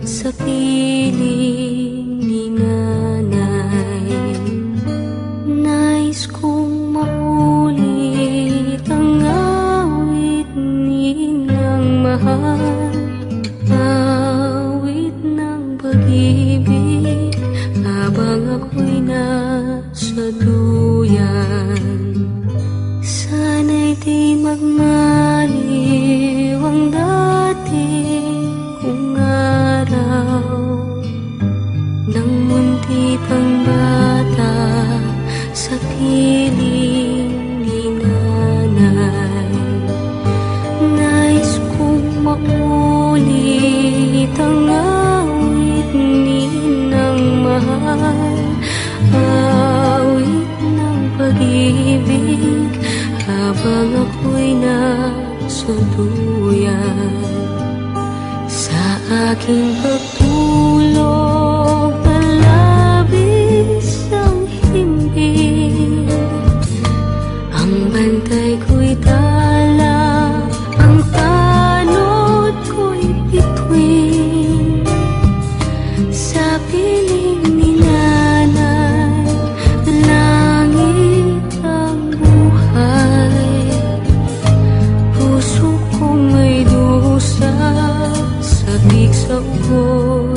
sa piling ni nanay. Nais kong maulit ang awit ninang mahal, awit ng pag-ibig habang ako'y nasa duyan. Sana'y di magmaliw ang dati kong araw, nang munti pang bata sa piling ni nanay. Nais kong maulit ang awit ninang mahal, awit ng pag-ibig habang ako'y nasa duyan. Sa aking pagtulog na labis ang himbing, ang bantay ko'y tala, ang tanod ko'y bituin. Sa piling ni nanay, langit ang buhay. Puso kong may dusa, sabik sa ugoy